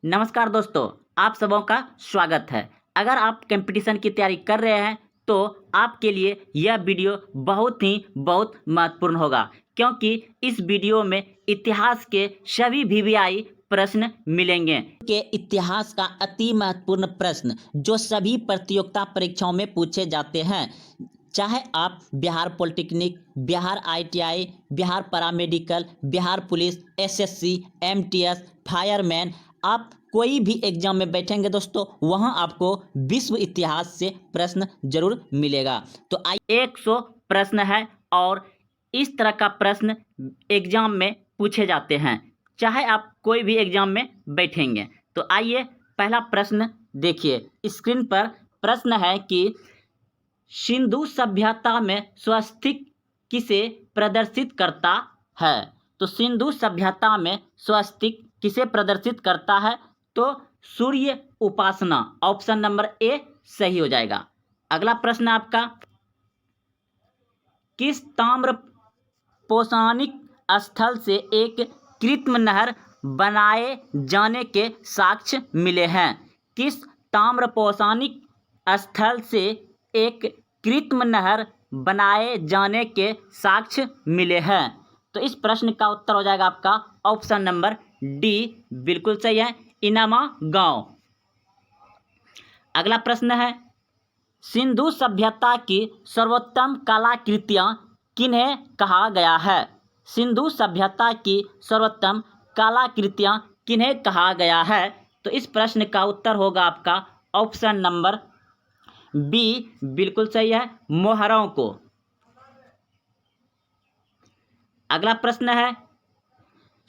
नमस्कार दोस्तों, आप सबों का स्वागत है। अगर आप कंपटीशन की तैयारी कर रहे हैं तो आपके लिए यह वीडियो बहुत महत्वपूर्ण होगा, क्योंकि इस वीडियो में इतिहास के सभी वीवीआई प्रश्न मिलेंगे के इतिहास का अति महत्वपूर्ण प्रश्न जो सभी प्रतियोगिता परीक्षाओं में पूछे जाते हैं। चाहे आप Bihar polytechnic, Bihar ITI, Bihar paramedical, Bihar police, SSC, MTS, fireman, आप कोई भी एग्जाम में बैठेंगे दोस्तों, वहां आपको विश्व इतिहास से प्रश्न जरूर मिलेगा। तो 100 प्रश्न है और इस तरह का प्रश्न एग्जाम में पूछे जाते हैं, चाहे आप कोई भी एग्जाम में बैठेंगे। तो आइए पहला प्रश्न देखिए। स्क्रीन पर प्रश्न है कि सिंधु सभ्यता में स्वस्तिक किसे प्रदर्शित करता है। तो सिंधु सभ्यता में स्वस्तिक किसे प्रदर्शित करता है? तो सूर्य उपासना, ऑप्शन नंबर ए सही हो जाएगा। अगला प्रश्न आपका, किस ताम्र पौराणिक स्थल से एक कृत्रिम नहर बनाए जाने के साक्ष्य मिले हैं? किस ताम्र पौराणिक स्थल से एक कृत्रिम नहर बनाए जाने के साक्ष्य मिले हैं? तो इस प्रश्न का उत्तर हो जाएगा आपका ऑप्शन नंबर डी, बिल्कुल सही है, इनामा गांव। अगला प्रश्न है, सिंधु सभ्यता की सर्वोत्तम कलाकृतियां किन्हें कहा गया है? सिंधु सभ्यता की सर्वोत्तम कलाकृतियां किन्हें कहा गया है? तो इस प्रश्न का उत्तर होगा आपका ऑप्शन नंबर बी, बिल्कुल सही है, मोहरों को। अगला प्रश्न है,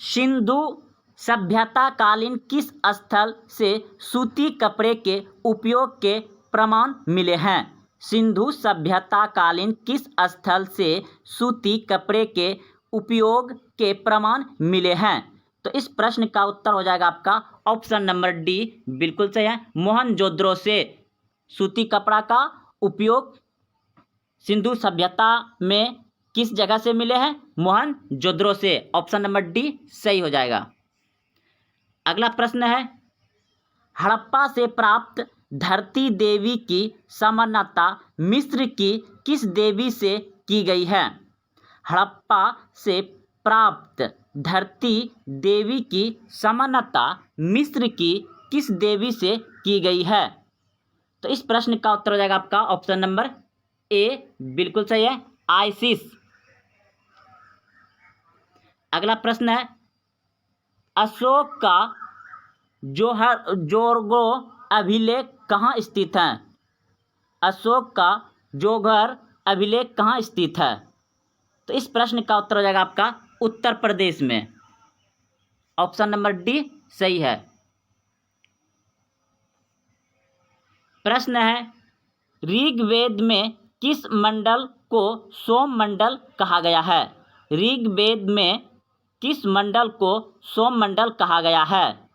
सिंधु सभ्यता कालीन किस स्थल से सूती कपड़े के उपयोग के प्रमाण मिले हैं? सिंधु सभ्यता कालीन किस स्थल से सूती कपड़े के उपयोग के प्रमाण मिले हैं? तो इस प्रश्न का उत्तर हो जाएगा आपका ऑप्शन नंबर डी, बिल्कुल सही है, मोहनजोदड़ो से सूती कपड़ा का उपयोग सिंधु सभ्यता में किस जगह से मिले हैं? मोहनजोदड़ो से, ऑप्शन नंबर डी सही हो जाएगा। अगला प्रश्न है, हड़प्पा से प्राप्त धरती देवी की समानता मिस्र की किस देवी से की गई है? हड़प्पा से प्राप्त धरती देवी की समानता मिस्र की किस देवी से की गई है? तो इस प्रश्न का उत्तर हो जाएगा आपका ऑप्शन नंबर ए, बिल्कुल सही है, आइसिस। अगला प्रश्न है, अशोक का जोरगो अभिलेख कहाँ स्थित है? अशोक का जोहर अभिलेख कहाँ स्थित है? तो इस प्रश्न का उत्तर हो जाएगा आपका उत्तर प्रदेश में, ऑप्शन नंबर डी सही है। प्रश्न है, ऋग्वेद में किस मंडल को सोम मंडल कहा गया है? ऋग्वेद में किस मंडल को सोम मंडल कहा गया है?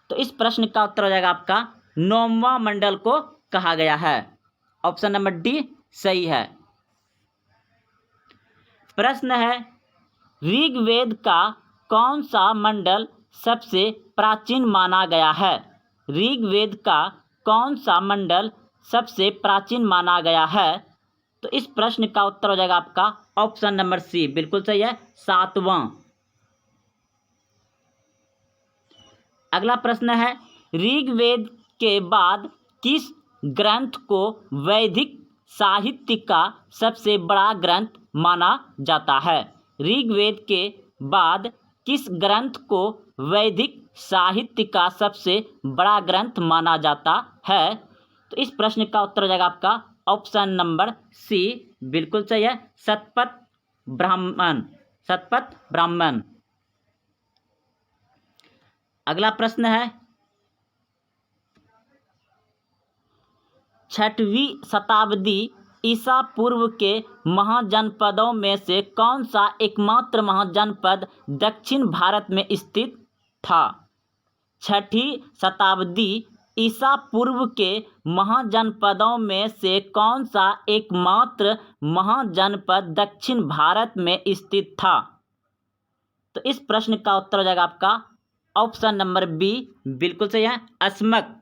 तो इस प्रश्न का उत्तर हो जाएगा आपका 9वां मंडल को कहा गया है, ऑप्शन नंबर डी सही है। प्रश्न है, ऋग्वेद का कौन सा मंडल सबसे प्राचीन माना गया है? ऋग्वेद का कौन सा मंडल सबसे प्राचीन माना गया है? तो इस प्रश्न का उत्तर हो जाएगा आपका ऑप्शन नंबर सी, बिल्कुल सही है, 7वां। अगला प्रश्न है, ऋग्वेद के बाद किस ग्रंथ को वैदिक साहित्य का सबसे बड़ा ग्रंथ माना जाता है? ऋग्वेद के बाद किस ग्रंथ को वैदिक साहित्य का सबसे बड़ा ग्रंथ माना जाता है? तो इस प्रश्न का उत्तर हो जाएगा आपका ऑप्शन नंबर सी, बिल्कुल सही है, शतपथ ब्राह्मण, शतपथ ब्राह्मण। अगला प्रश्न है, 6वीं शताब्दी ईसा पूर्व के महाजनपदों में से कौन सा एकमात्र महाजनपद दक्षिण भारत में स्थित था? 6वीं शताब्दी ईसा पूर्व के महाजनपदों में से कौन सा एकमात्र महाजनपद दक्षिण भारत में स्थित था? तो इस प्रश्न का उत्तर हो जाएगा आपका ऑप्शन नंबर बी बिल्कुल सही है, अस्मक।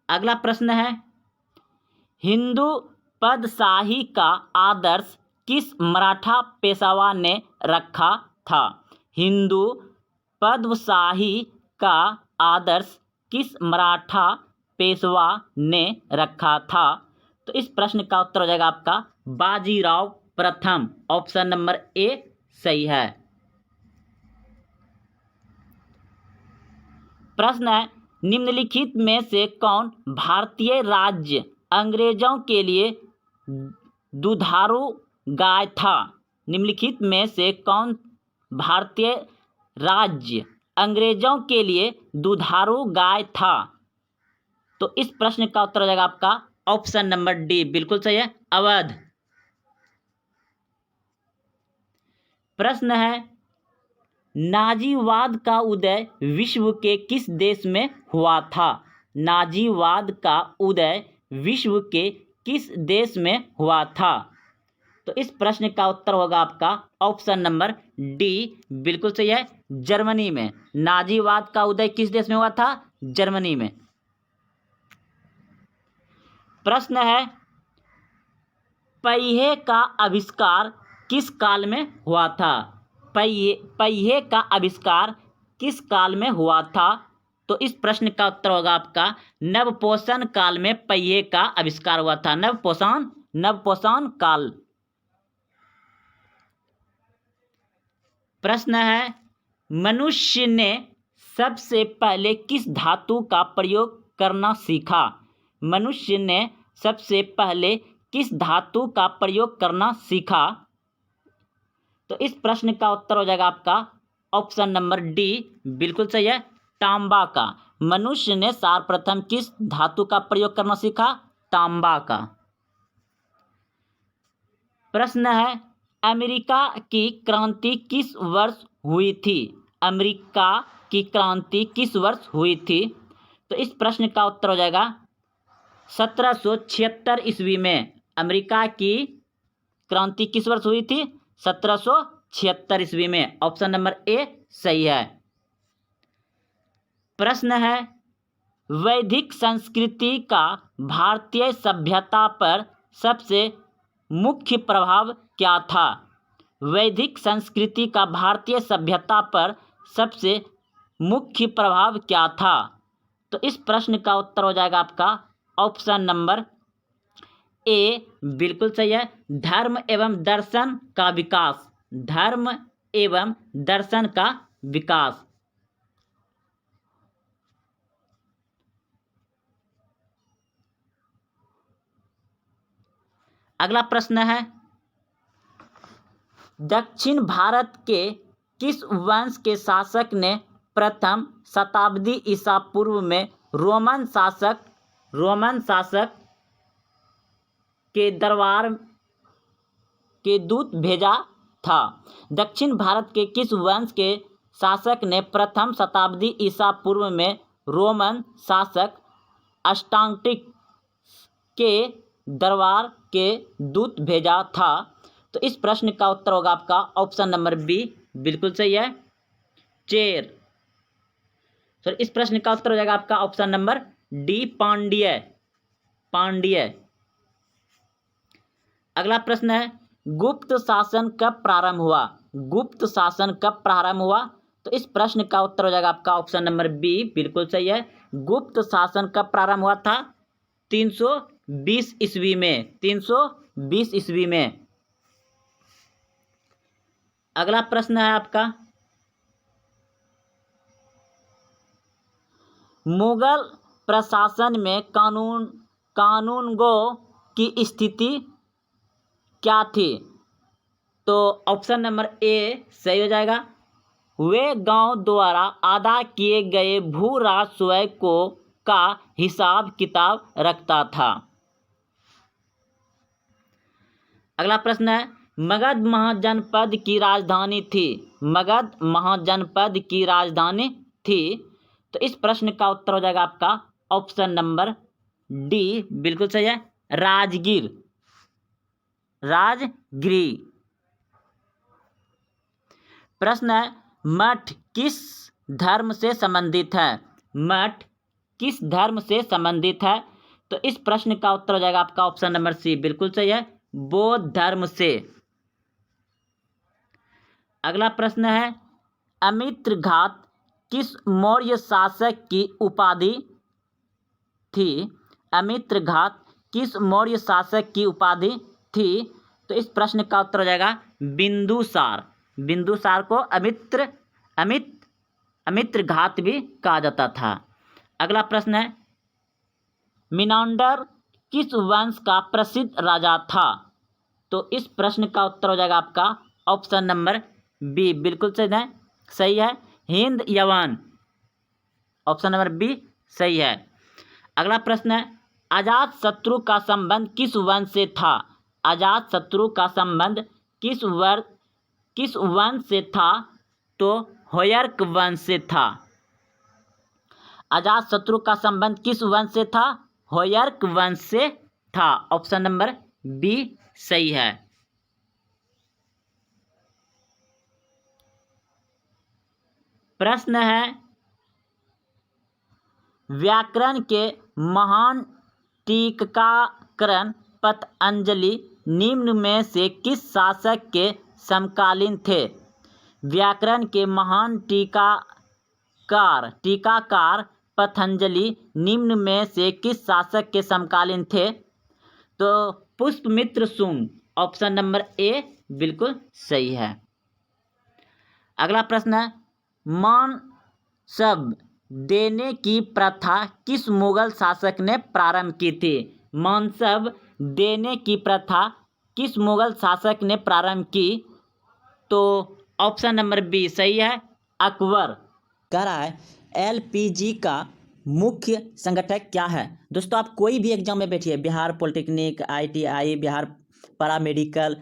अगला प्रश्न है, हिंदू पदशाही का आदर्श किस मराठा पेशवा ने रखा था? हिंदू पदशाही का आदर्श किस मराठा पेशवा ने रखा था? तो इस प्रश्न का उत्तर हो जाएगा आपका बाजीराव प्रथम। ऑप्शन नंबर ए सही है। प्रश्न है, निम्नलिखित में से कौन भारतीय राज्य अंग्रेजों के लिए दुधारू गाय था? निम्नलिखित में से कौन भारतीय राज्य अंग्रेजों के लिए दुधारू गाय था? तो इस प्रश्न का उत्तर हो जाएगा आपका ऑप्शन नंबर डी बिल्कुल सही है, अवध। प्रश्न है, नाजीवाद का उदय विश्व के किस देश में हुआ था? नाजीवाद का उदय विश्व के किस देश में हुआ था? तो इस प्रश्न का उत्तर होगा आपका ऑप्शन नंबर डी बिल्कुल सही है, जर्मनी में। नाजीवाद का उदय किस देश में हुआ था? जर्मनी में। प्रश्न है, पहिए का आविष्कार किस काल में हुआ था? पहिए का आविष्कार किस काल में हुआ था? तो इस प्रश्न का उत्तर होगा आपका नवपोषण काल में पहिए का आविष्कार हुआ था। नवपोषण काल। प्रश्न है, मनुष्य ने सबसे पहले किस धातु का प्रयोग करना सीखा? मनुष्य ने सबसे पहले किस धातु का प्रयोग करना सीखा? तो इस प्रश्न का उत्तर हो जाएगा आपका ऑप्शन नंबर डी बिल्कुल सही है, तांबा का। मनुष्य ने सर्वप्रथम किस धातु का प्रयोग करना सीखा? तांबा का। प्रश्न है, अमेरिका की क्रांति किस वर्ष हुई थी? अमेरिका की क्रांति किस वर्ष हुई थी? तो इस प्रश्न का उत्तर हो जाएगा 1776 ईस्वी में। अमेरिका की क्रांति किस वर्ष हुई थी? 1776 ईस्वी में। ऑप्शन नंबर ए सही है। प्रश्न है, वैदिक संस्कृति का भारतीय सभ्यता पर सबसे मुख्य प्रभाव क्या था? वैदिक संस्कृति का भारतीय सभ्यता पर सबसे मुख्य प्रभाव क्या था? तो इस प्रश्न का उत्तर हो जाएगा आपका ऑप्शन नंबर ए बिल्कुल सही है, धर्म एवं दर्शन का विकास। धर्म एवं दर्शन का विकास। अगला प्रश्न है, दक्षिण भारत के किस वंश के शासक ने प्रथम शताब्दी ईसा पूर्व में रोमन शासक के दरबार के दूत भेजा था? दक्षिण भारत के किस वंश के शासक ने प्रथम शताब्दी ईसा पूर्व में रोमन शासक अस्टांटिकस के दरबार के दूत भेजा था? तो इस प्रश्न का उत्तर होगा आपका ऑप्शन नंबर बी बिल्कुल सही है, चेर। सर इस प्रश्न का उत्तर हो जाएगा आपका ऑप्शन नंबर डी पांड्य। अगला प्रश्न है, गुप्त शासन कब प्रारंभ हुआ? गुप्त शासन कब प्रारंभ हुआ? तो इस प्रश्न का उत्तर हो जाएगा आपका ऑप्शन नंबर बी बिल्कुल सही है, गुप्त शासन कब प्रारंभ हुआ था? 320 ईस्वी में। 320 ईस्वी में। अगला प्रश्न है आपका, मुगल प्रशासन में कानूनगो की स्थिति क्या थी? तो ऑप्शन नंबर ए सही हो जाएगा, वे गांव द्वारा अदा किए गए भू राजस्व को का हिसाब किताब रखता था। अगला प्रश्न है, मगध महाजनपद की राजधानी थी। मगध महाजनपद की राजधानी थी। तो इस प्रश्न का उत्तर हो जाएगा आपका ऑप्शन नंबर डी बिल्कुल सही है, राजगिर। प्रश्न है, मठ किस धर्म से संबंधित है? मठ किस धर्म से संबंधित है? तो इस प्रश्न का उत्तर हो जाएगा आपका ऑप्शन नंबर सी, बिल्कुल सही है, बौद्ध धर्म से। अगला प्रश्न है, अमित्रघात किस मौर्य शासक की उपाधि थी? अमित्रघात किस मौर्य शासक की उपाधि थी? तो इस प्रश्न का उत्तर हो जाएगा बिंदुसार। बिंदुसार को अमित्रघात भी कहा जाता था। अगला प्रश्न है, मिनांडर किस वंश का प्रसिद्ध राजा था? तो इस प्रश्न का उत्तर हो जाएगा आपका ऑप्शन नंबर बी, बिल्कुल सही है, हिंद यवन। ऑप्शन नंबर बी सही है। अगला प्रश्न है, अजात शत्रु का संबंध किस वंश से था? अजात शत्रु का संबंध किस वंश से था? तो होयर्क वंश से था। अजात शत्रु का संबंध किस वंश से था? होयर्क वंश से था। ऑप्शन नंबर बी सही है। प्रश्न है, व्याकरण के महान टीकाकरण पतंजलि निम्न में से किस शासक के समकालीन थे? व्याकरण के महान टीकाकार पतंजलि निम्न में से किस शासक के समकालीन थे? तो Pushyamitra Shunga. Option number A बिल्कुल सही है। अगला प्रश्न है, मानसब देने की प्रथा किस मुगल शासक ने प्रारंभ की थी? मानसब देने की प्रथा किस मुगल शासक ने प्रारंभ की? तो ऑप्शन नंबर बी सही है, अकबर। कह रहा है एलपीजी का मुख्य संगठक क्या है? दोस्तों आप कोई भी एग्जाम में बैठिए, Bihar polytechnic, ITI, Bihar paramedical,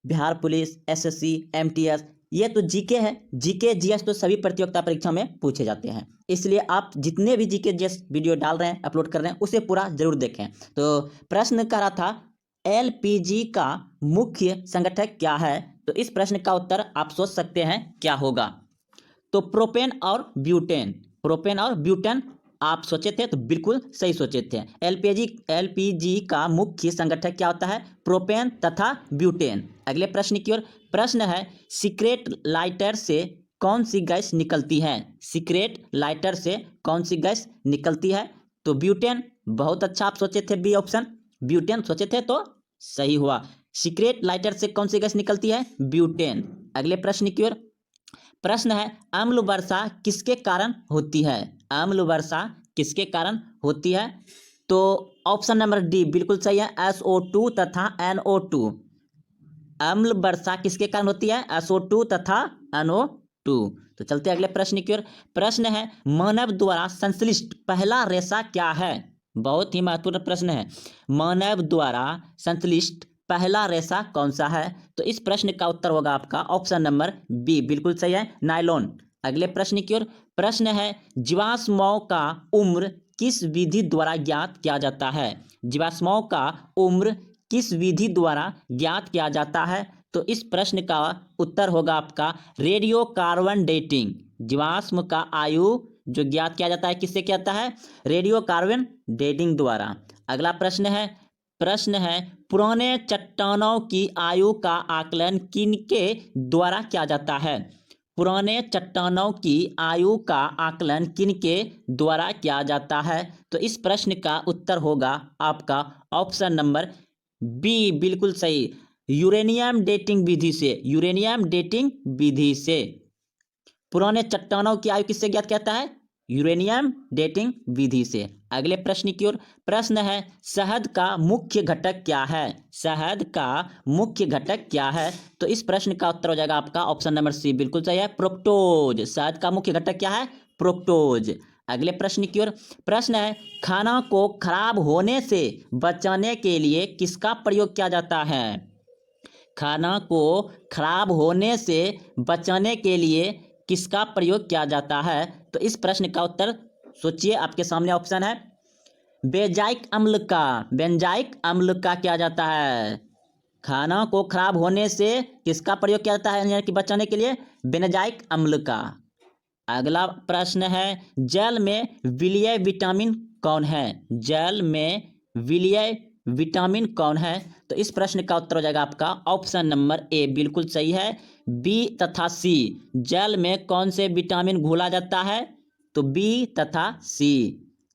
Bihar police, SSC, MTS, ये तो जीके है। जीके जीएस तो सभी प्रतियोगिता परीक्षा में पूछे जाते हैं, इसलिए आप जितने भी जीके जीएस वीडियो डाल रहे हैं, अपलोड कर रहे हैं, उसे पूरा जरूर देखें। तो प्रश्न कह रहा था एलपीजी का मुख्य संगठक क्या है? तो इस प्रश्न का उत्तर आप सोच सकते हैं क्या होगा। तो प्रोपेन और ब्यूटेन। प्रोपेन और ब्यूटेन आप सोचे थे तो बिल्कुल सही सोचे थे। एलपीजी का मुख्य संगठक क्या होता है? प्रोपेन तथा ब्यूटेन। अगले प्रश्न की ओर। प्रश्न है, सिगरेट लाइटर से कौन सी गैस निकलती है? सिगरेट लाइटर से कौन सी गैस निकलती है? तो ब्यूटेन। बहुत अच्छा आप सोचे थे, बी ऑप्शन ब्यूटेन सोचे थे तो सही हुआ। सिगरेट लाइटर से कौन सी गैस निकलती है? ब्यूटेन। अगले प्रश्न की ओर। प्रश्न है, अम्ल वर्षा किसके कारण होती है? अम्ल वर्षा किसके कारण होती है? तो ऑप्शन नंबर डी बिल्कुल सही है, SO2 तथा NO2। अम्ल वर्षा किसके कारण होती है? SO2 तथा NO2। तो चलते अगले प्रश्न की ओर। प्रश्न है, मानव द्वारा संश्लिष्ट पहला रेशा क्या है? बहुत ही महत्वपूर्ण प्रश्न है। मानव द्वारा संश्लिष्ट पहला रेशा कौन सा है? तो इस प्रश्न का उत्तर होगा आपका ऑप्शन नंबर बी, बिल्कुल सही है, नायलॉन। अगले प्रश्न की ओर। प्रश्न है, जीवाश्मों का उम्र किस विधि द्वारा ज्ञात किया जाता है? जीवाश्मों का उम्र किस विधि द्वारा ज्ञात किया जाता है? तो इस प्रश्न का उत्तर होगा आपका रेडियो कार्बन डेटिंग। जीवाश्म का आयु जो ज्ञात किया जाता है किससे किया जाता है? रेडियो कार्बन डेटिंग द्वारा। अगला प्रश्न है, पुराने चट्टानों की आयु का आकलन किनके द्वारा किया जाता है? पुराने चट्टानों की आयु का आकलन किनके द्वारा किया जाता है? तो इस प्रश्न का उत्तर होगा आपका ऑप्शन नंबर बी, बिल्कुल सही, यूरेनियम डेटिंग विधि से। यूरेनियम डेटिंग विधि से पुराने चट्टानों की आयु किससे ज्ञात किया जाता है? यूरेनियम डेटिंग विधि से। अगले प्रश्न की ओर। प्रश्न है, शहद का मुख्य घटक क्या है? शहद का मुख्य घटक क्या है? तो इस प्रश्न का उत्तर हो जाएगा आपका ऑप्शन नंबर सी, बिल्कुल सही है, फ्रुक्टोज। शहद का मुख्य घटक क्या है? फ्रुक्टोज। अगले प्रश्न की ओर। प्रश्न है, खाना को खराब होने से बचाने के लिए किसका प्रयोग किया जाता है? खाना को खराब होने से बचाने के लिए किसका प्रयोग किया जाता है? तो इस प्रश्न का उत्तर सोचिए, आपके सामने ऑप्शन है बेंजाइक अम्ल का। बेंजाइक अम्ल का किया जाता है। खाना को खराब होने से किसका प्रयोग किया जाता है, यानी कि बचाने के लिए बेंजाइक अम्ल का। अगला प्रश्न है, जल में विलीय विटामिन कौन है? जल में विलीय विटामिन कौन है? तो इस प्रश्न का उत्तर हो जाएगा आपका ऑप्शन नंबर ए बिल्कुल सही है, बी तथा सी। जल में कौन से विटामिन घोला जाता है? तो बी तथा सी।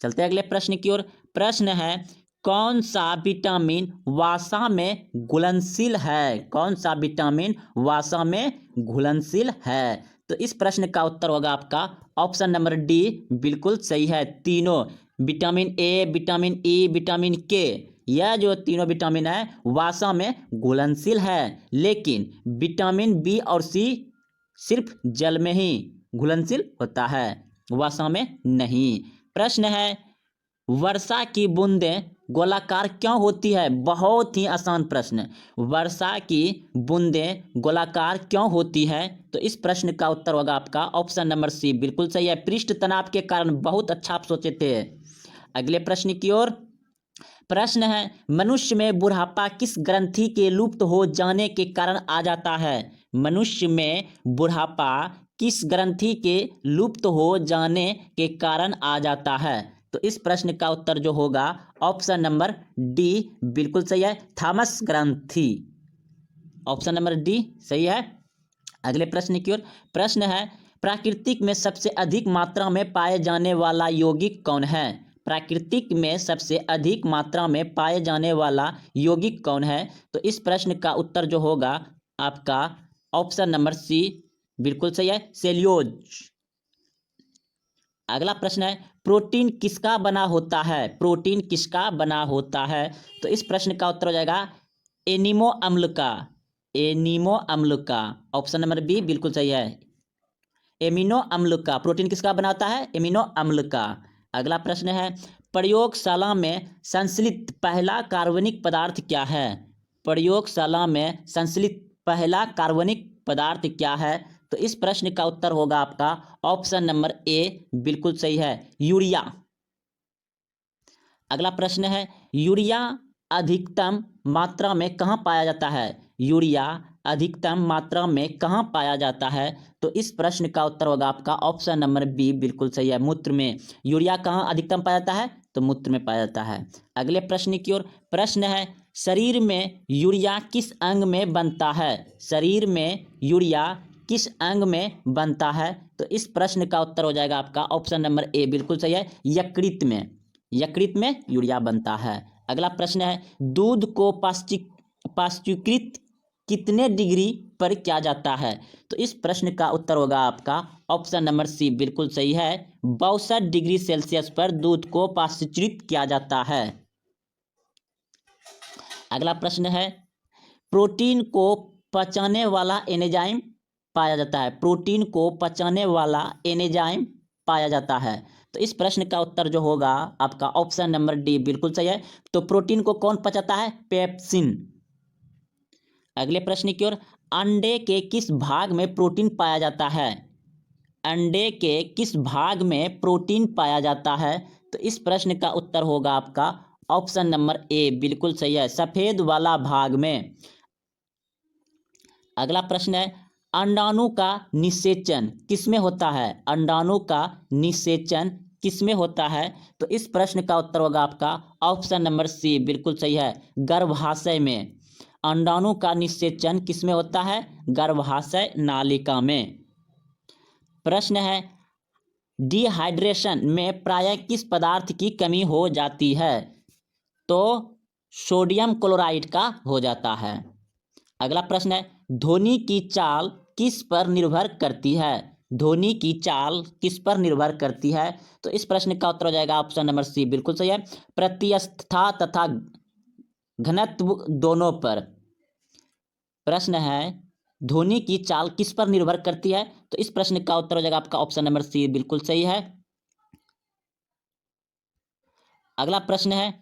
चलते हैं अगले प्रश्न की ओर। प्रश्न है, कौन सा विटामिन वसा में घुलनशील है? कौन सा विटामिन वसा में घुलनशील है? तो इस प्रश्न का उत्तर होगा आपका ऑप्शन नंबर डी बिल्कुल सही है। तीनों vitamin A, vitamin E, vitamin के, यह जो तीनों विटामिन है वसा में घुलनशील है, लेकिन विटामिन बी और सी सिर्फ जल में ही घुलनशील होता है, वसा में नहीं। प्रश्न है, वर्षा की बूंदें गोलाकार क्यों होती है? बहुत ही आसान प्रश्न। वर्षा की बूंदें गोलाकार क्यों होती है? तो इस प्रश्न का उत्तर होगा आपका ऑप्शन नंबर सी बिल्कुल सही है, पृष्ठ तनाव के कारण। बहुत अच्छा आप सोचे थे। अगले प्रश्न की ओर। प्रश्न है, मनुष्य में बुढ़ापा किस ग्रंथि के लुप्त हो जाने के कारण आ जाता है? मनुष्य में बुढ़ापा किस ग्रंथि के लुप्त हो जाने के कारण आ जाता है? तो इस प्रश्न का उत्तर जो होगा ऑप्शन नंबर डी बिल्कुल सही है, थॉमस ग्रंथि। ऑप्शन नंबर डी सही है। अगले प्रश्न की ओर। प्रश्न है, प्राकृतिक में सबसे अधिक मात्रा में पाए जाने वाला यौगिक कौन है? प्राकृतिक में सबसे अधिक मात्रा में पाए जाने वाला यौगिक कौन है? तो इस प्रश्न का उत्तर जो होगा आपका ऑप्शन नंबर सी बिल्कुल सही है, सेल्यूलोज। अगला प्रश्न है, प्रोटीन किसका बना होता है? प्रोटीन किसका बना होता है? तो इस प्रश्न का उत्तर हो जाएगा एनिमो अम्ल का। एनिमो अम्ल का। ऑप्शन नंबर बी बिल्कुल सही है, एमिनो अम्ल का। प्रोटीन किसका बना होता है? एमिनो अम्ल का। अगला प्रश्न है, प्रयोगशाला में संश्लिष्ट पहला कार्बनिक पदार्थ क्या है? प्रयोगशाला में संश्लिष्ट पहला कार्बनिक पदार्थ क्या है? तो इस प्रश्न का उत्तर होगा आपका ऑप्शन नंबर ए बिल्कुल सही है, यूरिया। अगला प्रश्न है, यूरिया अधिकतम मात्रा में कहाँ पाया जाता है? यूरिया अधिकतम मात्रा में कहाँ पाया जाता है? तो इस प्रश्न का उत्तर होगा आपका ऑप्शन नंबर बी बिल्कुल सही है, मूत्र में। यूरिया कहाँ अधिकतम पाया जाता है? तो मूत्र में पाया जाता है। अगले प्रश्न की ओर। प्रश्न है, शरीर में यूरिया किस अंग में बनता है? शरीर में यूरिया किस अंग में बनता है? तो इस प्रश्न का उत्तर हो जाएगा आपका ऑप्शन नंबर ए बिल्कुल सही है, यकृत में। यकृत में यूरिया बनता है। अगला प्रश्न है, दूध को पाश्चुकृत कितने डिग्री पर किया जाता है? तो इस प्रश्न का उत्तर होगा आपका ऑप्शन नंबर सी बिल्कुल सही है, 62 डिग्री सेल्सियस पर दूध को पाश्चुकृत किया जाता है। अगला प्रश्न है, प्रोटीन को पचाने वाला एंजाइम पाया जाता है। प्रोटीन को पचाने वाला एंजाइम पाया जाता है। तो इस प्रश्न का उत्तर जो होगा आपका ऑप्शन नंबर डी बिल्कुल सही है। तो प्रोटीन को कौन पचाता है? पेप्सिन। अगले प्रश्न की ओर। अंडे के किस भाग में प्रोटीन पाया जाता है? अंडे के किस भाग में प्रोटीन पाया जाता है? तो इस प्रश्न का उत्तर होगा आपका ऑप्शन नंबर ए बिल्कुल सही है, सफेद वाला भाग में। अगला प्रश्न है, अंडाणु का निषेचन किसमें होता है? अंडाणु का निषेचन किसमें होता है? तो इस प्रश्न का उत्तर होगा आपका ऑप्शन नंबर सी बिल्कुल सही है, गर्भाशय में। अंडाणु का निषेचन किसमें होता है? गर्भाशय नालिका में। प्रश्न है, डिहाइड्रेशन में प्रायः किस पदार्थ की कमी हो जाती है? तो सोडियम क्लोराइड का हो जाता है। अगला प्रश्न है, ध्वनि की चाल किस पर निर्भर करती है? ध्वनि की चाल किस पर निर्भर करती है? तो इस प्रश्न का उत्तर हो जाएगा ऑप्शन नंबर सी बिल्कुल सही है, प्रत्यस्थता तथा घनत्व दोनों पर। प्रश्न है, ध्वनि की चाल किस पर निर्भर करती है? तो इस प्रश्न का उत्तर हो जाएगा आपका ऑप्शन नंबर सी बिल्कुल सही है। अगला प्रश्न है,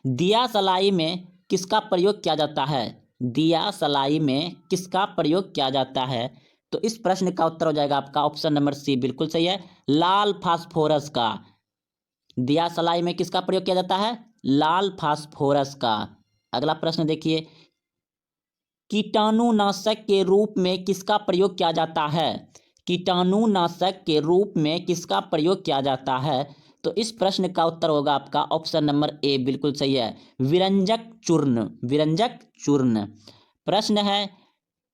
दिया सलाई में किसका प्रयोग किया जाता है? दिया सलाई में किसका प्रयोग किया जाता है? तो इस प्रश्न का उत्तर हो जाएगा आपका ऑप्शन नंबर सी बिल्कुल सही है, लाल फास्फोरस का। दिया सलाई में किसका प्रयोग किया जाता है? लाल फास्फोरस का। अगला प्रश्न देखिए, कीटाणुनाशक के रूप में किसका प्रयोग किया जाता है? कीटाणुनाशक के रूप में किसका प्रयोग किया जाता है? तो इस प्रश्न का उत्तर होगा आपका ऑप्शन नंबर ए, बिल्कुल सही है, विरंजक चूर्ण। विरंजक चूर्ण। प्रश्न है,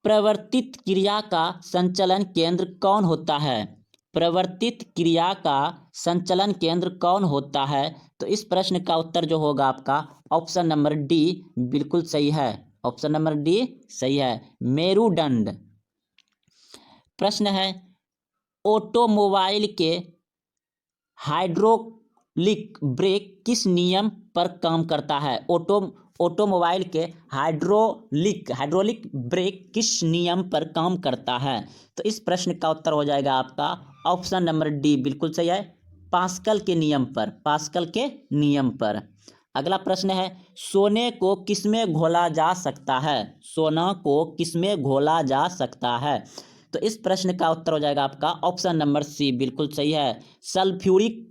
प्रवर्तित क्रिया का संचलन केंद्र कौन होता है? प्रवर्तित क्रिया का संचलन केंद्र कौन होता है? तो इस प्रश्न का उत्तर जो होगा आपका ऑप्शन नंबर डी, बिल्कुल सही है। ऑप्शन नंबर डी सही है, मेरुदंड। प्रश्न है, ऑटोमोबाइल के हाइड्रोलिक ब्रेक किस नियम पर काम करता है? ऑटोमोबाइल के हाइड्रोलिक ब्रेक किस नियम पर काम करता है? तो इस प्रश्न का उत्तर हो जाएगा आपका ऑप्शन नंबर डी, बिल्कुल सही है, पास्कल के नियम पर। पास्कल के नियम पर। अगला प्रश्न है, सोने को किसमें घोला जा सकता है? सोना को किसमें घोला जा सकता है? तो इस प्रश्न का उत्तर हो जाएगा आपका ऑप्शन नंबर सी, बिल्कुल सही है, सल्फ्यूरिक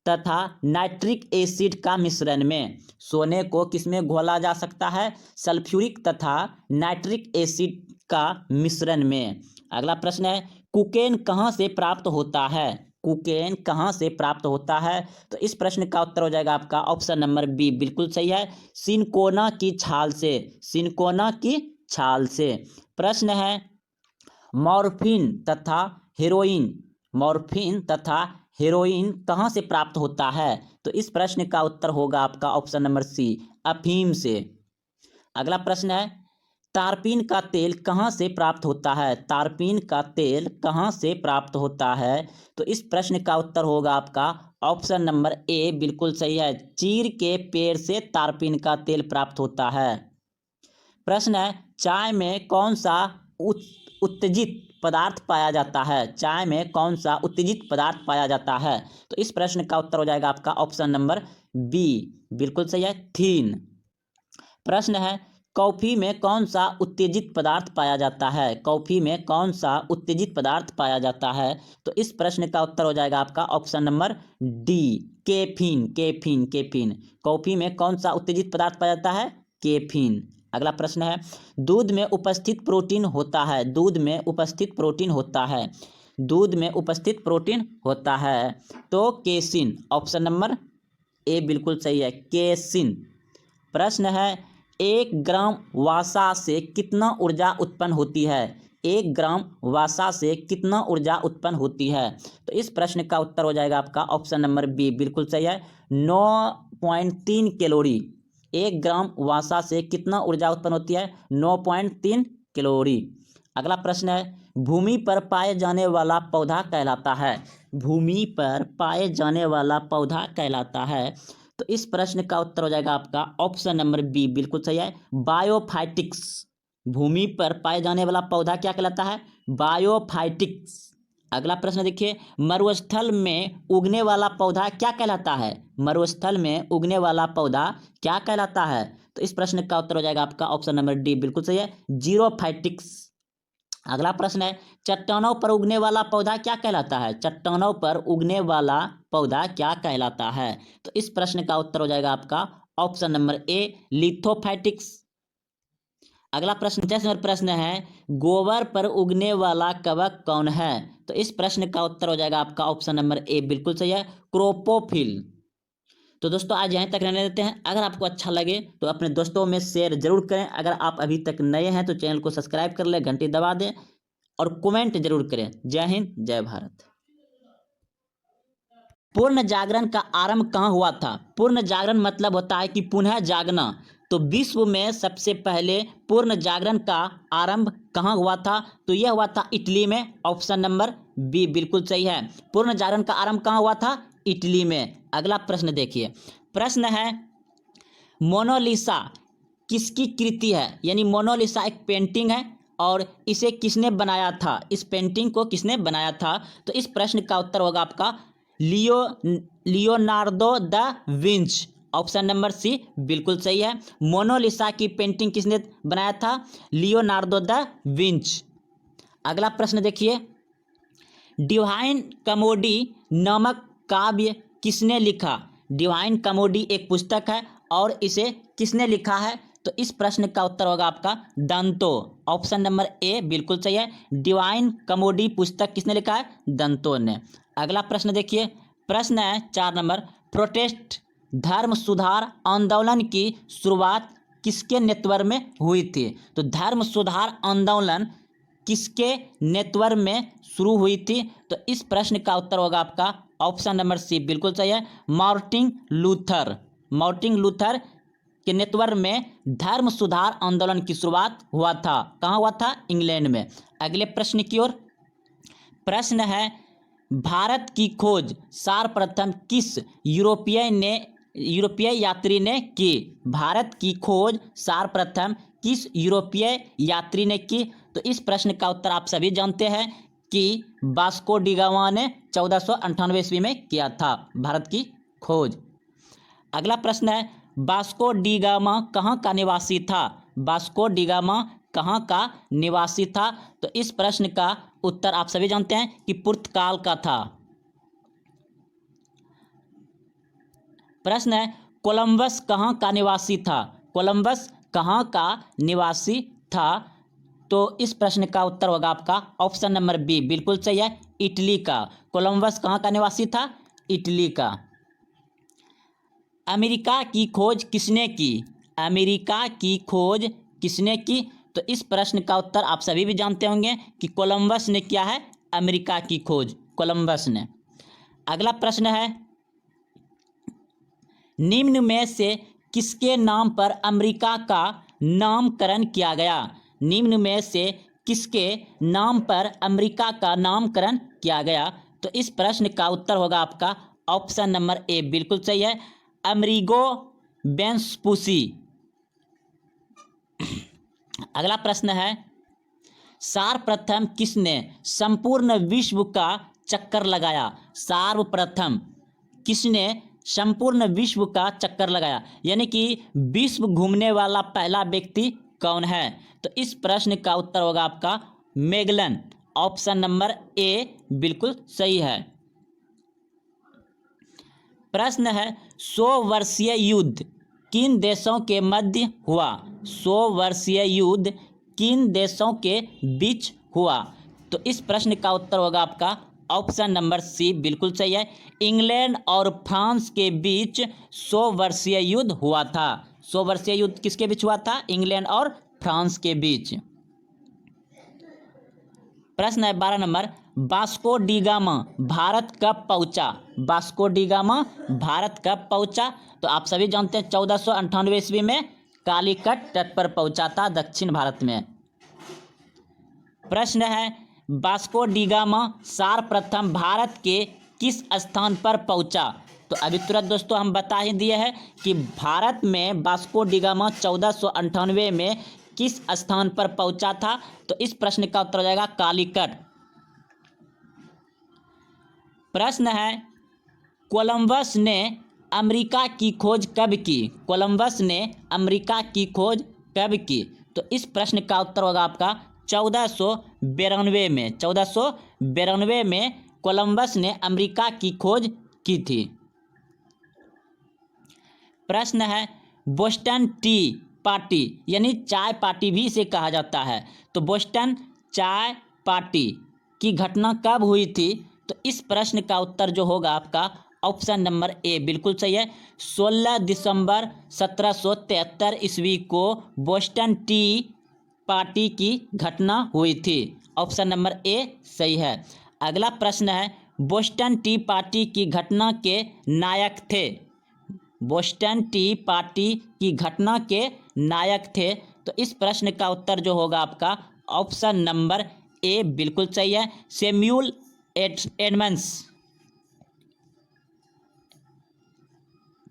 तथा नाइट्रिक एसिड का मिश्रण में। सोने को किसमें घोला जा सकता है? सल्फ्यूरिक तथा नाइट्रिक एसिड का मिश्रण में। अगला प्रश्न है, कोकेन कहाँ से प्राप्त होता है? कोकेन कहाँ से प्राप्त होता है? तो इस प्रश्न का उत्तर हो जाएगा आपका ऑप्शन नंबर बी, बिल्कुल सही है, सिनकोना की छाल से। सिनकोना की छाल से। प्रश्न है, मॉर्फिन तथा हेरोइन कहाँ से प्राप्त होता है? तो इस प्रश्न का उत्तर होगा आपका ऑप्शन नंबर सी, अफीम से। अगला प्रश्न है, तारपीन का तेल कहाँ से प्राप्त होता है? तारपीन का तेल कहाँ से प्राप्त होता है? तो इस प्रश्न का उत्तर होगा आपका ऑप्शन नंबर ए, बिल्कुल सही है, चीड़ के पेड़ से तारपीन का तेल प्राप्त होता है। प्रश्न है, चाय में कौन सा उत्तेजित पदार्थ पाया जाता है? चाय में कौन सा उत्तेजित पदार्थ पाया जाता है? तो इस प्रश्न का उत्तर हो जाएगा आपका ऑप्शन नंबर बी, बिल्कुल सही है, थीन। प्रश्न है, कॉफी में कौन सा उत्तेजित पदार्थ पाया जाता है? कॉफी में कौन सा उत्तेजित पदार्थ पाया जाता है? तो इस प्रश्न का उत्तर हो जाएगा आपका option number D, caffeine. Coffee में कौन सा उत्तेजित पदार्थ पाया जाता है? कैफीन। अगला प्रश्न है, दूध में उपस्थित प्रोटीन होता है। दूध में उपस्थित प्रोटीन होता है। दूध में उपस्थित प्रोटीन होता है तो केसिन। ऑप्शन नंबर ए बिल्कुल सही है, केसिन। प्रश्न है, 1 ग्राम वसा से कितना ऊर्जा उत्पन्न होती है? 1 ग्राम वसा से कितना ऊर्जा उत्पन्न होती है? तो इस प्रश्न का उत्तर हो जाएगा आपका ऑप्शन नंबर बी, बिल्कुल सही है, 9.3 कैलोरी। 1 ग्राम वसा से कितना ऊर्जा उत्पन्न होती है? 9.3 कैलोरी। अगला प्रश्न है, भूमि पर पाए जाने वाला पौधा कहलाता है। भूमि पर पाए जाने वाला पौधा कहलाता है। तो इस प्रश्न का उत्तर हो जाएगा आपका ऑप्शन नंबर बी, बिल्कुल सही है, बायोफाइटिक्स। भूमि पर पाए जाने वाला पौधा क्या कहलाता है? बायोफाइटिक्स। अगला प्रश्न देखिए, मरुस्थल में उगने वाला पौधा क्या कहलाता है? मरुस्थल में उगने वाला पौधा क्या कहलाता है? तो इस प्रश्न का उत्तर हो जाएगा आपका ऑप्शन नंबर डी, बिल्कुल सही है, जीरोफाइटिक्स। अगला प्रश्न है, चट्टानों पर उगने वाला पौधा क्या कहलाता है? चट्टानों पर उगने वाला पौधा क्या कहलाता है? तो इस प्रश्न का उत्तर हो जाएगा आपका ऑप्शन नंबर ए, लिथोफाइटिक्स। अगला प्रश्न 50 नंबर प्रश्न है, गोबर पर उगने वाला कवक कौन है? तो इस प्रश्न का उत्तर हो जाएगा आपका ऑप्शन नंबर ए, बिल्कुल सही है, क्रोपोफिल। तो दोस्तों आज यहीं तक रहने देते हैं। अगर आपको अच्छा लगे तो अपने दोस्तों में शेयर जरूर करें। अगर आप अभी तक नए हैं तो चैनल को सब्सक्राइब कर लें, घंटी दबा दें और कमेंट जरूर करें। जय हिंद, जय भारत। पूर्ण जागरण का आरंभ कहाँ हुआ था? पूर्ण जागरण मतलब होता है कि पुनः जागना। तो विश्व में सबसे पहले पूर्ण जागरण का आरंभ कहाँ हुआ था? तो यह हुआ था इटली में। ऑप्शन नंबर बी बिल्कुल सही है, पूर्ण जागरण का आरंभ कहाँ हुआ था? इटली में। अगला प्रश्न देखिए, प्रश्न है, मोनालिसा किसकी कृति है? यानी मोनालिसा एक पेंटिंग है और इसे किसने बनाया था? इस पेंटिंग को किसने बनाया था? तो इस प्रश्न का उत्तर होगा आपका Leonardo da Vinci. Option number C बिल्कुल सही है, मोनालिसा की पेंटिंग किसने बनाया था? Leonardo da Vinci. अगला प्रश्न देखिए, डिवाइन कमोडी नामक काव्य किसने लिखा? डिवाइन कमोडी एक पुस्तक है और इसे किसने लिखा है? तो इस प्रश्न का उत्तर होगा आपका दंतो। ऑप्शन नंबर ए बिल्कुल सही है। डिवाइन कमोडी पुस्तक किसने लिखा है? दंतो ने। अगला प्रश्न देखिए, प्रश्न है 4 नंबर, प्रोटेस्ट धर्म सुधार आंदोलन की शुरुआत किसके नेतृत्व में हुई थी? तो धर्म सुधार आंदोलन किसके नेतृत्व में शुरू हुई थी? तो इस प्रश्न का उत्तर होगा आपका ऑप्शन नंबर सी बिल्कुल सही है, मार्टिन लूथर। मार्टिन लूथर के नेतृत्व में धर्म सुधार आंदोलन की शुरुआत हुआ था। कहाँ हुआ था? इंग्लैंड में। अगले प्रश्न की ओर, प्रश्न है, भारत की खोज सर्वप्रथम किस यूरोपीय यात्री ने की? भारत की खोज सर्वप्रथम किस यूरोपीय यात्री ने की? तो इस प्रश्न का उत्तर आप सभी जानते हैं कि वास्को डी गामा ने 1498 ईस्वी में किया था भारत की खोज। अगला प्रश्न है, वास्को डी गामा कहाँ का निवासी था? वास्को डी गामा कहाँ का निवासी था? तो इस प्रश्न का उत्तर आप सभी जानते हैं कि पुर्तगाल का था। प्रश्न है, कोलंबस कहाँ का निवासी था? कोलंबस कहाँ का निवासी था? तो इस प्रश्न का उत्तर होगा आपका ऑप्शन नंबर बी बिल्कुल सही है, इटली का। कोलंबस कहाँ का निवासी था? इटली का। अमेरिका की खोज किसने की? अमेरिका की खोज किसने की? तो इस प्रश्न का उत्तर आप सभी भी जानते होंगे कि कोलंबस ने किया है अमेरिका की खोज, कोलंबस ने। अगला प्रश्न है, निम्न में से किसके नाम पर अमेरिका का नामकरण किया गया? निम्न में से किसके नाम पर अमेरिका का नामकरण किया गया? तो इस प्रश्न का उत्तर होगा आपका ऑप्शन नंबर ए बिल्कुल सही है, अमेरिगो वेस्पुसी। अगला प्रश्न है, सर्वप्रथम किसने संपूर्ण विश्व का चक्कर लगाया? सर्वप्रथम किसने संपूर्ण विश्व का चक्कर लगाया, यानी कि विश्व घूमने वाला पहला व्यक्ति कौन है? तो इस प्रश्न का उत्तर होगा आपका मैगलन। ऑप्शन नंबर ए बिल्कुल सही है। प्रश्न है, 100 वर्षीय युद्ध किन देशों के मध्य हुआ? 100 वर्षीय युद्ध किन देशों के बीच हुआ? तो इस प्रश्न का उत्तर होगा आपका ऑप्शन नंबर सी बिल्कुल सही है, इंग्लैंड और फ्रांस के बीच 100 वर्षीय युद्ध हुआ था। 100 वर्षीय युद्ध किसके बीच हुआ था? इंग्लैंड और फ्रांस के बीच। प्रश्न है 12 number, Vasco D gamma Bharat कब पहुंचा? वास्को डी गामा भारत कब पहुंचा? तो आप सभी जानते हैं 1498 ईस्वी में कालीकट तट पर पहुंचा था दक्षिण भारत में। प्रश्न है, वास्को डी गामा सर्वप्रथम भारत के किस स्थान पर पहुंचा? तो अभी तुरंत दोस्तों हम बता ही दिए हैं कि भारत में वास्को डी गामा 1498 में किस स्थान पर पहुंचा था? तो इस प्रश्न का उत्तर हो जाएगा कालीकट। प्रश्न है, कोलंबस ने अमेरिका की खोज कब की? कोलंबस ने अमेरिका की खोज कब की? तो इस प्रश्न का उत्तर होगा आपका 1492 में। 1492 में कोलंबस ने अमेरिका की खोज की थी। प्रश्न है, बोस्टन टी पार्टी यानी चाय पार्टी भी इसे कहा जाता है, तो बोस्टन चाय पार्टी की घटना कब हुई थी? तो इस प्रश्न का उत्तर जो होगा आपका ऑप्शन नंबर ए बिल्कुल सही है, 16 दिसंबर 1773 ईस्वी को बोस्टन टी पार्टी की घटना हुई थी। ऑप्शन नंबर ए सही है। अगला प्रश्न है, बोस्टन टी पार्टी की घटना के नायक थे? बोस्टन टी पार्टी की घटना के नायक थे? तो इस प्रश्न का उत्तर जो होगा आपका ऑप्शन नंबर ए बिल्कुल सही है, सैमुअल एडम्स।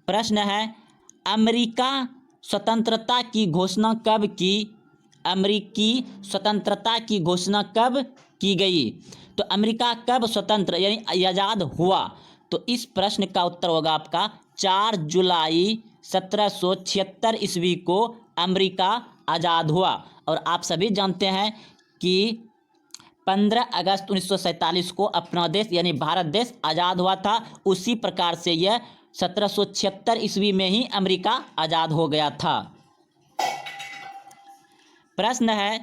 प्रश्न है, अमेरिका स्वतंत्रता की घोषणा कब की? अमेरिकी स्वतंत्रता की घोषणा कब की गई? तो अमेरिका कब स्वतंत्र यानी आज़ाद हुआ? तो इस प्रश्न का उत्तर होगा आपका 4 जुलाई 1776 ईस्वी को अमेरिका आज़ाद हुआ। और आप सभी जानते हैं कि 15 अगस्त 1947 को अपना देश यानी भारत देश आज़ाद हुआ था। उसी प्रकार से यह 1776 ईस्वी में ही अमेरिका आज़ाद हो गया था। प्रश्न है,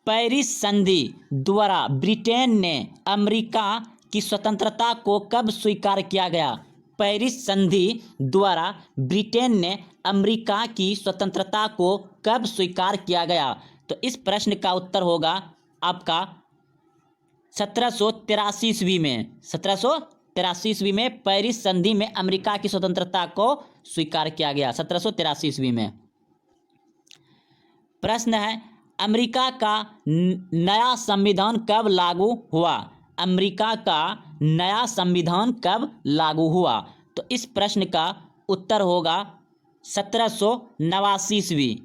पेरिस संधि द्वारा ब्रिटेन ने अमेरिका की स्वतंत्रता को कब स्वीकार किया गया? पेरिस संधि द्वारा ब्रिटेन ने अमेरिका की स्वतंत्रता को कब स्वीकार किया गया? तो इस प्रश्न का उत्तर होगा आपका 1783 ईस्वी में। 1783 ईस्वी में पेरिस संधि में अमेरिका की स्वतंत्रता को स्वीकार किया गया, 1783 ईस्वी में। प्रश्न है, अमेरिका का नया संविधान कब लागू हुआ? अमेरिका का नया संविधान कब लागू हुआ? तो इस प्रश्न का उत्तर होगा 1789 ईस्वी।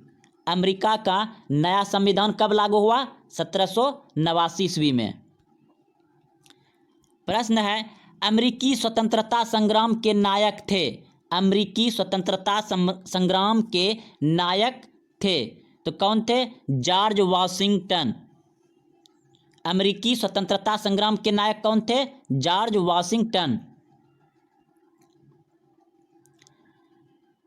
अमेरिका का नया संविधान कब लागू हुआ? 1789 ईस्वी में। प्रश्न है, अमेरिकी स्वतंत्रता संग्राम के नायक थे? अमेरिकी स्वतंत्रता संग्राम के नायक थे तो कौन थे? George Washington. अमेरिकी स्वतंत्रता संग्राम के नायक कौन थे? George Washington.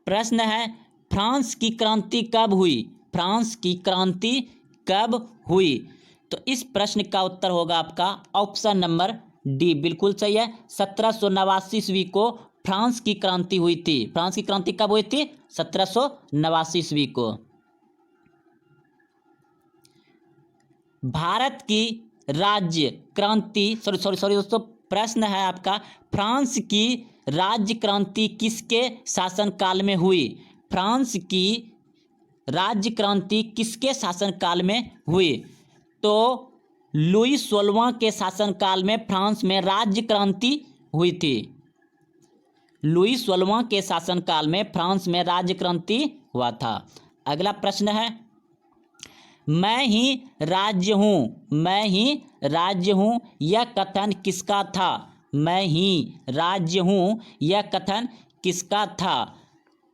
प्रश्न है, फ्रांस की क्रांति कब हुई? फ्रांस की क्रांति कब हुई? तो इस प्रश्न का उत्तर होगा आपका ऑप्शन नंबर डी, बिल्कुल सही है। 1789 ईस्वी को फ्रांस की क्रांति हुई थी। फ्रांस की क्रांति कब हुई थी? 1789 ईस्वी को। भारत की राज्य क्रांति सॉरी दोस्तों, प्रश्न है आपका, फ्रांस की राज्य क्रांति किसके शासनकाल में हुई? फ्रांस की राज्य क्रांति किसके शासनकाल में हुई? तो लुई 16वां के शासनकाल में फ्रांस में राज्य क्रांति हुई थी। लुई 16वां के शासनकाल में फ्रांस में राज्य क्रांति हुआ था। अगला प्रश्न है, मैं ही राज्य हूँ, मैं ही राज्य हूँ, यह कथन किसका था? मैं ही राज्य हूँ, यह कथन किसका था?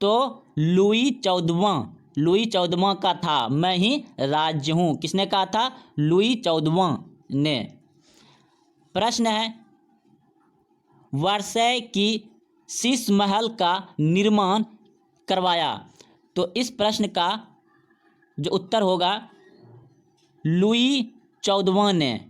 तो लुई 14वां का था। मैं ही राज्य हूँ किसने कहा था? लुई 14वां ने। प्रश्न है, वर्साय की शीश महल का निर्माण करवाया? तो इस प्रश्न का जो उत्तर होगा लुई 14वां ने।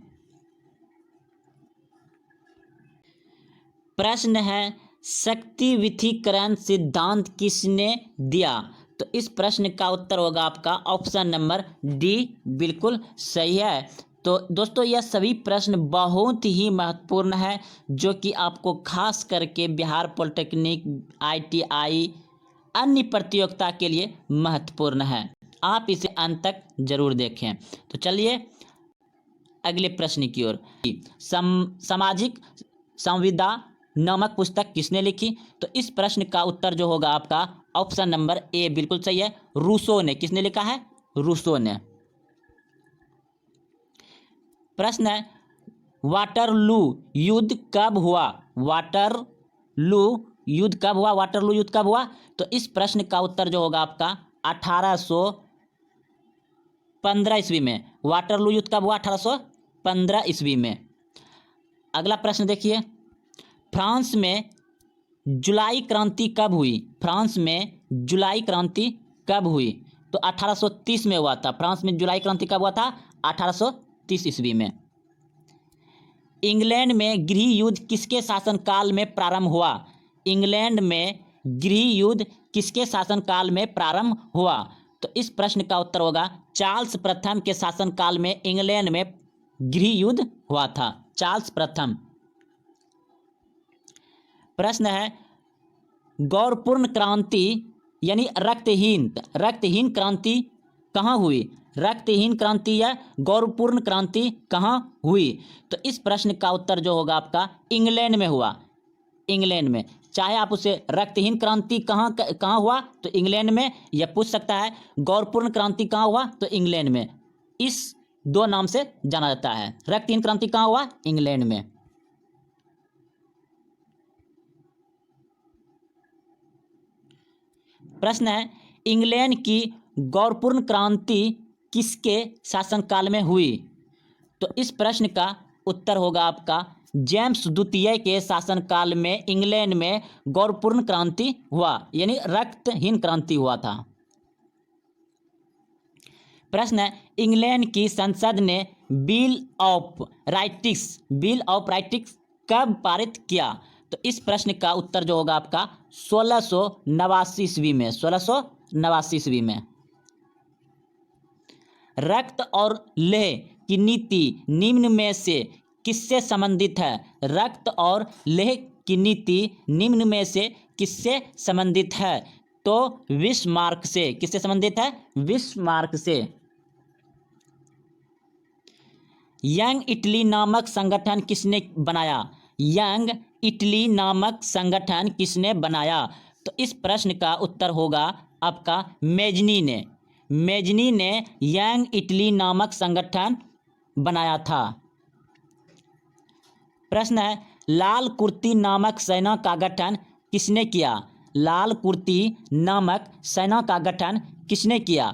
प्रश्न है, शक्ति विथिकरण सिद्धांत किसने दिया? तो इस प्रश्न का उत्तर होगा आपका ऑप्शन नंबर डी, बिल्कुल सही है। तो दोस्तों यह सभी प्रश्न बहुत ही महत्वपूर्ण है जो कि आपको खास करके बिहार पॉलिटेक्निक, ITI अन्य प्रतियोगिता के लिए महत्वपूर्ण है। आप इसे अंत तक जरूर देखें। तो चलिए अगले प्रश्न की ओर। सामाजिक संविदा नामक पुस्तक किसने लिखी? तो इस प्रश्न का उत्तर जो होगा आपका ऑप्शन नंबर ए, बिल्कुल सही है, रूसो ने। किसने लिखा है? रूसो ने। प्रश्न है, वाटरलू युद्ध कब हुआ? वाटरलू युद्ध कब हुआ? वाटरलू युद्ध कब हुआ? तो इस प्रश्न का उत्तर जो होगा आपका 1815 ईस्वी में। वाटरलू युद्ध कब हुआ? 1815 ईस्वी में। अगला प्रश्न देखिए, फ्रांस में जुलाई क्रांति कब हुई? फ्रांस में जुलाई क्रांति कब हुई? तो 1830 में हुआ था। फ्रांस में जुलाई क्रांति कब हुआ था? 1830 ईस्वी में। इंग्लैंड में गृह युद्ध किसके शासनकाल में प्रारंभ हुआ? इंग्लैंड में गृह युद्ध किसके शासनकाल में प्रारंभ हुआ? तो इस प्रश्न का उत्तर होगा चार्ल्स प्रथम के शासनकाल में इंग्लैंड में गृह युद्ध हुआ था। चार्ल्स प्रथम। प्रश्न है, गौरपूर्ण क्रांति यानी रक्तहीन क्रांति कहाँ हुई? रक्तहीन क्रांति या गौरपूर्ण क्रांति कहाँ हुई? तो इस प्रश्न का उत्तर जो होगा आपका इंग्लैंड में हुआ। इंग्लैंड में। चाहे आप उसे रक्तहीन क्रांति कहाँ हुआ तो इंग्लैंड में, या पूछ सकता है गौरपूर्ण क्रांति कहाँ हुआ तो इंग्लैंड में। इस दो नाम से जाना जाता है। रक्तहीन क्रांति कहाँ हुआ? इंग्लैंड में। प्रश्न है, इंग्लैंड की गौरपूर्ण क्रांति किसके शासनकाल में हुई? तो इस प्रश्न का उत्तर होगा आपका जेम्स द्वितीय के शासनकाल में इंग्लैंड में गौरपूर्ण क्रांति हुआ, यानी रक्तहीन क्रांति हुआ था। प्रश्न है, इंग्लैंड की संसद ने बिल ऑफ राइट्स कब पारित किया? तो इस प्रश्न का उत्तर जो होगा आपका 1689 ईस्वी में, 1689 ईस्वी में। रक्त और लौह की नीति निम्न में से किससे संबंधित है? रक्त और लौह की नीति निम्न में से किससे संबंधित है? तो बिस्मार्क से। किससे संबंधित है? बिस्मार्क से। यंग इटली नामक संगठन किसने बनाया? यंग इटली नामक संगठन किसने बनाया? तो इस प्रश्न का उत्तर होगा आपका मेजनी ने। मेजनी ने यंग इटली नामक संगठन बनाया था। प्रश्न है, लाल कुर्ती नामक सेना का गठन किसने किया? लाल कुर्ती नामक सेना का गठन किसने किया?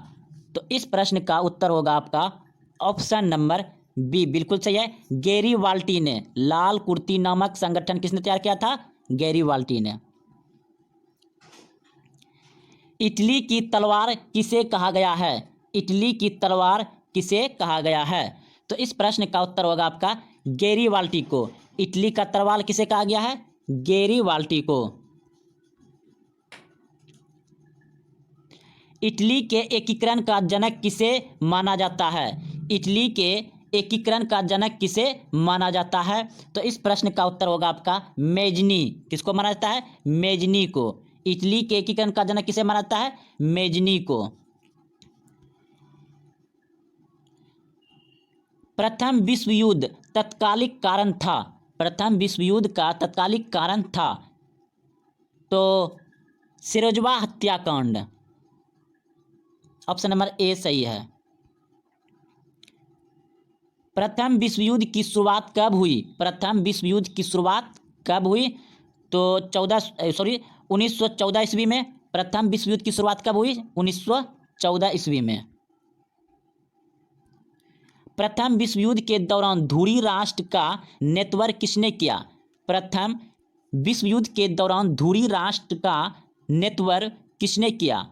तो इस प्रश्न का उत्तर होगा आपका ऑप्शन नंबर बी, बिल्कुल सही है, गैरीवाल्टी ने। लाल कुर्ती नामक संगठन किसने तैयार किया था? गैरीवाल्टी ने। इटली की तलवार किसे कहा गया है? इटली की तलवार किसे कहा गया है? तो इस प्रश्न का उत्तर होगा आपका गैरीवाल्टी को। इटली का तलवार किसे कहा गया है? गैरीवाल्टी को। इटली के एकीकरण का जनक किसे माना जाता है? इटली के एकीकरण का जनक किसे माना जाता है? तो इस प्रश्न का उत्तर होगा आपका मेजनी। किसको माना जाता है? मेजनी को। इटली के एकीकरण का जनक किसे माना जाता है? मेजनी को। प्रथम विश्व युद्ध तत्कालिक कारण था। प्रथम विश्व युद्ध का तत्कालिक कारण था तो सिरोजवा हत्याकांड। ऑप्शन नंबर ए सही है। प्रथम विश्व युद्ध की शुरुआत कब हुई? प्रथम विश्व युद्ध की शुरुआत कब हुई? तो 1914 ईस्वी में। प्रथम विश्व युद्ध की शुरुआत कब हुई? 1914 ईस्वी में। प्रथम विश्व युद्ध के दौरान धुरी राष्ट्र का नेतृत्व किसने किया? प्रथम विश्व युद्ध के दौरान धुरी राष्ट्र का नेतृत्व किसने किया?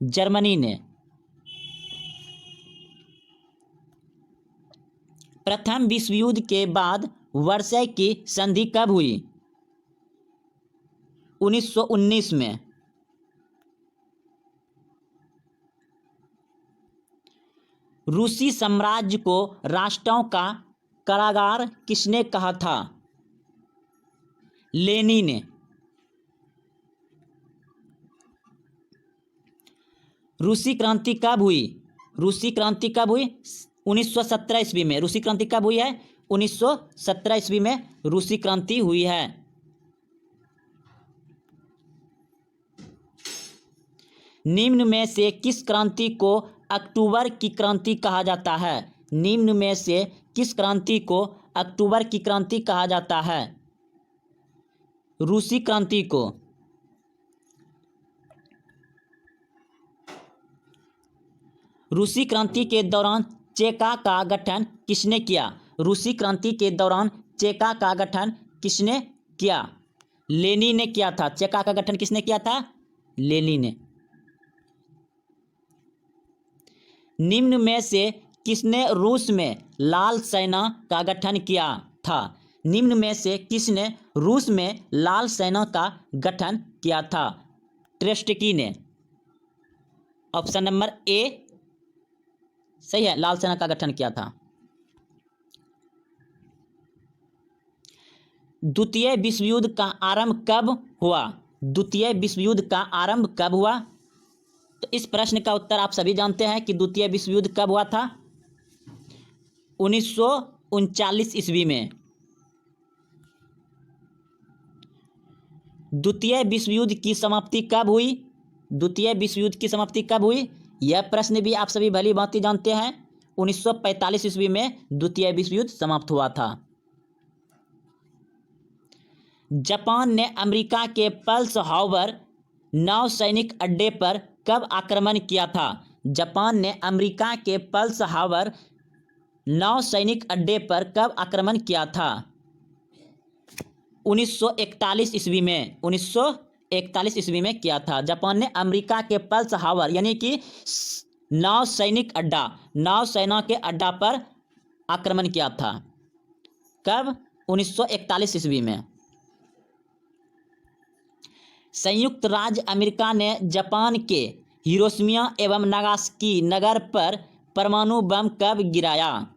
जर्मनी ने। प्रथम विश्व युद्ध के बाद वर्साई की संधि कब हुई? 1919 में। रूसी साम्राज्य को राष्ट्रों का कारागार किसने कहा था? लेनिन ने। रूसी क्रांति कब हुई? रूसी क्रांति कब हुई? 1917 ईस्वी में। रूसी क्रांति कब हुई है? 1917 ईस्वी में रूसी क्रांति हुई है। निम्न में से किस क्रांति को अक्टूबर की क्रांति कहा जाता है? निम्न में से किस क्रांति को अक्टूबर की क्रांति कहा जाता है? रूसी क्रांति को। रूसी क्रांति के दौरान चेका का गठन किसने किया? रूसी क्रांति के दौरान चेका का गठन किसने किया? लेनिन ने किया था। चेका का गठन किसने किया था? लेनिन ने। निम्न में से किसने रूस में लाल सेना का गठन किया था? निम्न में से किसने रूस में लाल सेना का गठन किया था? ट्रेस्टकी ने। ऑप्शन नंबर ए सही है, लाल सेना का गठन किया था। द्वितीय विश्व युद्ध का आरंभ कब हुआ? द्वितीय विश्व युद्ध का आरंभ कब हुआ? तो इस प्रश्न का उत्तर आप सभी जानते हैं कि द्वितीय विश्व युद्ध कब हुआ था? 1939 ईस्वी में। द्वितीय विश्व युद्ध की समाप्ति कब हुई? द्वितीय विश्व युद्ध की समाप्ति कब हुई? यह प्रश्न भी आप सभी भली भांति जानते हैं। 1945 ईस्वी में द्वितीय विश्व युद्ध समाप्त हुआ था। जापान ने अमेरिका के पर्ल हार्बर नौसैनिक अड्डे पर कब आक्रमण किया था? जापान ने अमेरिका के पर्ल हार्बर नौसैनिक अड्डे पर कब आक्रमण किया था? 1941 ईस्वी में। 1941 ईस्वी में किया था। जापान ने अमेरिका के पर्ल हार्बर यानी कि नौसेना के अड्डा पर आक्रमण किया था। कब? 1941 ईस्वी में। संयुक्त राज्य अमेरिका ने जापान के हिरोशिमा एवं नागासाकी नगर पर परमाणु बम कब गिराया?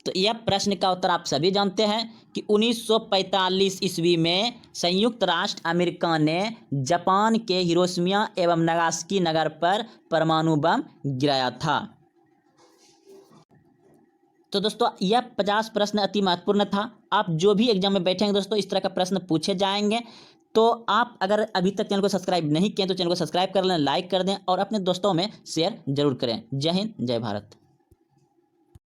तो यह प्रश्न का उत्तर आप सभी जानते हैं कि 1945 ईस्वी में संयुक्त राष्ट्र अमेरिका ने जापान के हिरोशिमा एवं नागासाकी नगर पर परमाणु बम गिराया था। तो दोस्तों यह 50 प्रश्न अति महत्वपूर्ण था। आप जो भी एग्जाम में बैठेंगे दोस्तों इस तरह का प्रश्न पूछे जाएंगे। तो आप अगर अभी तक चैनल को सब्सक्राइब नहीं किए तो चैनल को सब्सक्राइब कर लें, लाइक कर दें और अपने दोस्तों में शेयर जरूर करें। जय हिंद, जय भारत।